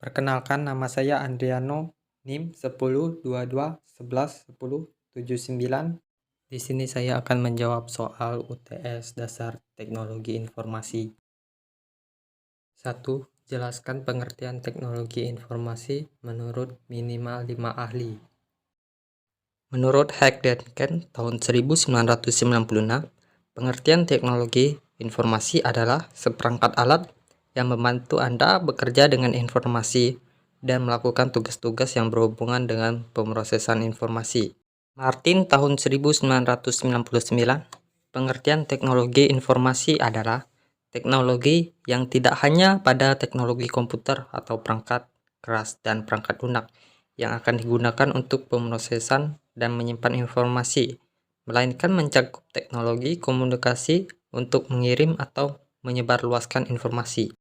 Perkenalkan, nama saya Andriano, NIM 1022111079. Di sini saya akan menjawab soal UTS Dasar Teknologi Informasi. 1. Jelaskan pengertian teknologi informasi menurut minimal 5 ahli. Menurut Heckdenken tahun 1996, pengertian teknologi informasi adalah seperangkat alat yang membantu Anda bekerja dengan informasi dan melakukan tugas-tugas yang berhubungan dengan pemrosesan informasi. Martin tahun 1999, pengertian teknologi informasi adalah teknologi yang tidak hanya pada teknologi komputer atau perangkat keras dan perangkat lunak yang akan digunakan untuk pemrosesan dan menyimpan informasi, melainkan mencakup teknologi komunikasi untuk mengirim atau menyebarluaskan informasi.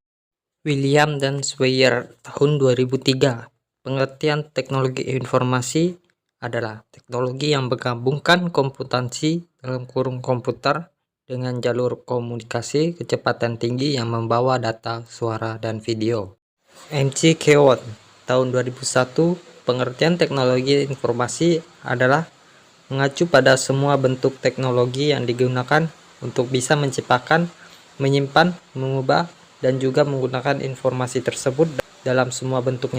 William dan Swire tahun 2003, pengertian teknologi informasi adalah teknologi yang menggabungkan komputansi komputer dengan jalur komunikasi kecepatan tinggi yang membawa data, suara, dan video. MC Keown tahun 2001, pengertian teknologi informasi adalah mengacu pada semua bentuk teknologi yang digunakan untuk bisa menciptakan, menyimpan, mengubah, dan juga menggunakan informasi tersebut dalam semua bentuknya.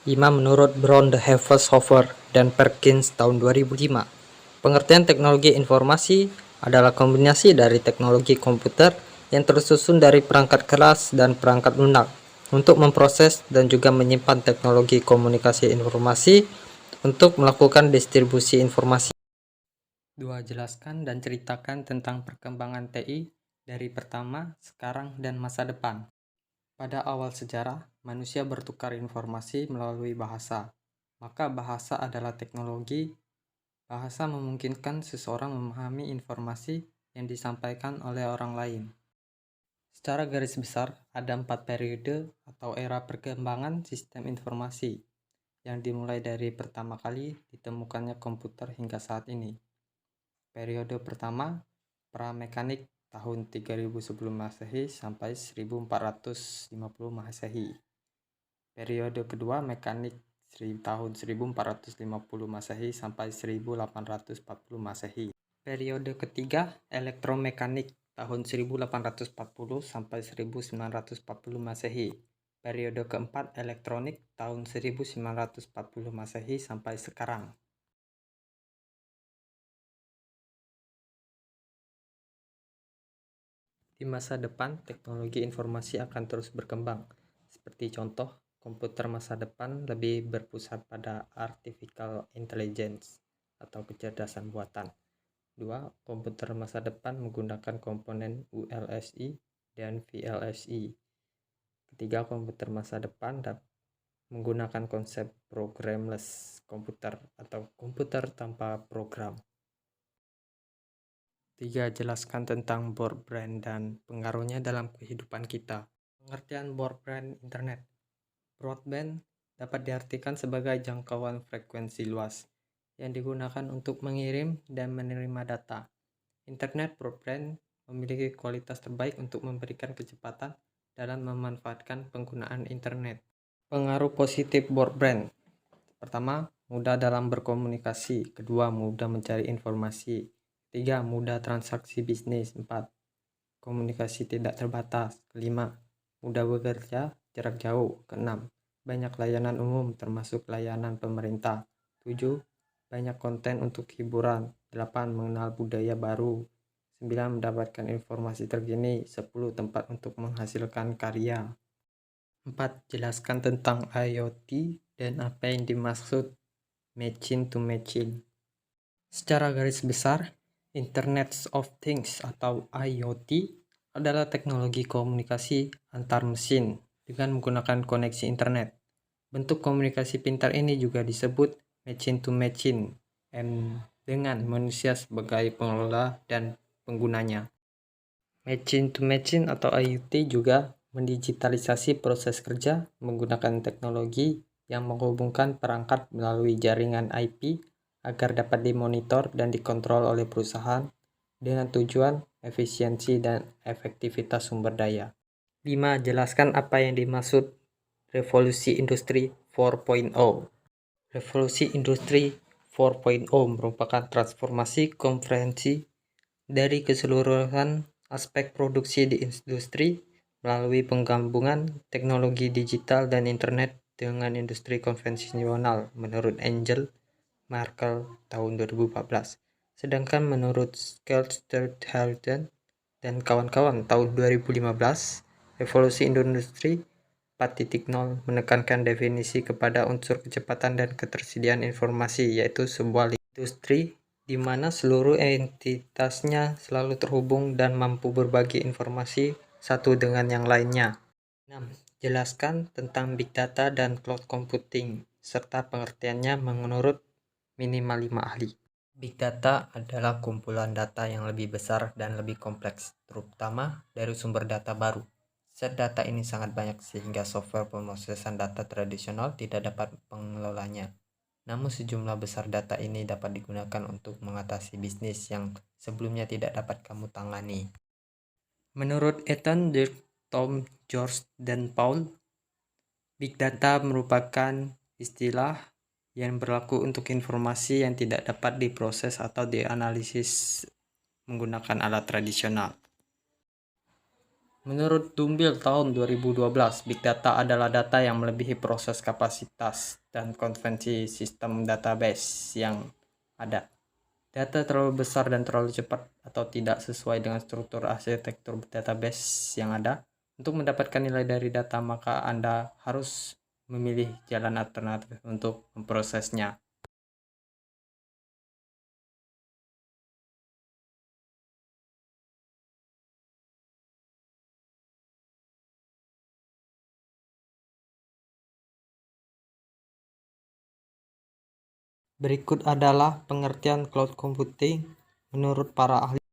5. Menurut Brown, De Haver, dan Perkins tahun 2005, pengertian teknologi informasi adalah kombinasi dari teknologi komputer yang tersusun dari perangkat keras dan perangkat lunak untuk memproses dan juga menyimpan teknologi komunikasi informasi untuk melakukan distribusi informasi. 2. Jelaskan dan ceritakan tentang perkembangan TI dari pertama, sekarang, dan masa depan. Pada awal sejarah, manusia bertukar informasi melalui bahasa. Maka bahasa adalah teknologi. Bahasa memungkinkan seseorang memahami informasi yang disampaikan oleh orang lain. Secara garis besar, ada 4 periode atau era perkembangan sistem informasi yang dimulai dari pertama kali ditemukannya komputer hingga saat ini. Periode pertama, pra-mekanik tahun 3000 sebelum Masehi sampai 1450 Masehi. Periode kedua, mekanik tahun 1450 Masehi sampai 1840 Masehi. Periode ketiga, elektromekanik tahun 1840 sampai 1940 Masehi. Periode keempat, elektronik tahun 1940 Masehi sampai sekarang. Di masa depan, teknologi informasi akan terus berkembang. Seperti contoh, komputer masa depan lebih berpusat pada artificial intelligence atau kecerdasan buatan. 2. Komputer masa depan menggunakan komponen ULSI dan VLSI. Ketiga, komputer masa depan menggunakan konsep programless komputer atau komputer tanpa program. 3. Jelaskan tentang broadband dan pengaruhnya dalam kehidupan kita. Pengertian broadband internet. Broadband dapat diartikan sebagai jangkauan frekuensi luas yang digunakan untuk mengirim dan menerima data. Internet broadband memiliki kualitas terbaik untuk memberikan kecepatan dalam memanfaatkan penggunaan internet. Pengaruh positif broadband. Pertama, mudah dalam berkomunikasi. Kedua, mudah mencari informasi. 3. Mudah transaksi bisnis. 4. Komunikasi tidak terbatas. 5. Mudah bekerja jarak jauh. 6. Banyak layanan umum termasuk layanan pemerintah. 7. Banyak konten untuk hiburan. 8. Mengenal budaya baru. 9. Mendapatkan informasi terkini. 10. Tempat untuk menghasilkan karya. 4. Jelaskan tentang IoT dan apa yang dimaksud machine to machine. Secara garis besar, Internet of Things atau IoT adalah teknologi komunikasi antar mesin dengan menggunakan koneksi internet. Bentuk komunikasi pintar ini juga disebut machine to machine dengan manusia sebagai pengelola dan penggunanya. Machine to machine atau IoT juga mendigitalisasi proses kerja menggunakan teknologi yang menghubungkan perangkat melalui jaringan IP agar dapat dimonitor dan dikontrol oleh perusahaan dengan tujuan efisiensi dan efektivitas sumber daya. 5. Jelaskan apa yang dimaksud Revolusi Industri 4.0. Revolusi Industri 4.0 merupakan transformasi komprehensi dari keseluruhan aspek produksi di industri melalui penggabungan teknologi digital dan internet dengan industri konvensional menurut Angel Merkel tahun 2014. Sedangkan menurut Skelterhalden dan kawan-kawan tahun 2015, revolusi industri 4.0 menekankan definisi kepada unsur kecepatan dan ketersediaan informasi, yaitu sebuah industri di mana seluruh entitasnya selalu terhubung dan mampu berbagi informasi satu dengan yang lainnya. 6. Jelaskan tentang Big Data dan Cloud Computing, serta pengertiannya menurut minimal 5 ahli. Big Data adalah kumpulan data yang lebih besar dan lebih kompleks, terutama dari sumber data baru. Set data ini sangat banyak sehingga software pemrosesan data tradisional tidak dapat mengelolanya. Namun sejumlah besar data ini dapat digunakan untuk mengatasi bisnis yang sebelumnya tidak dapat kamu tangani. Menurut Ethan, Dirk, Tom, George, dan Paul, Big Data merupakan istilah yang berlaku untuk informasi yang tidak dapat diproses atau dianalisis menggunakan alat tradisional. Menurut Dumbil tahun 2012, Big Data adalah data yang melebihi proses kapasitas dan konvensi sistem database yang ada. Data terlalu besar dan terlalu cepat atau tidak sesuai dengan struktur arsitektur database yang ada. Untuk mendapatkan nilai dari data, maka Anda harus memilih jalan alternatif untuk memprosesnya. Berikut adalah pengertian cloud computing menurut para ahli.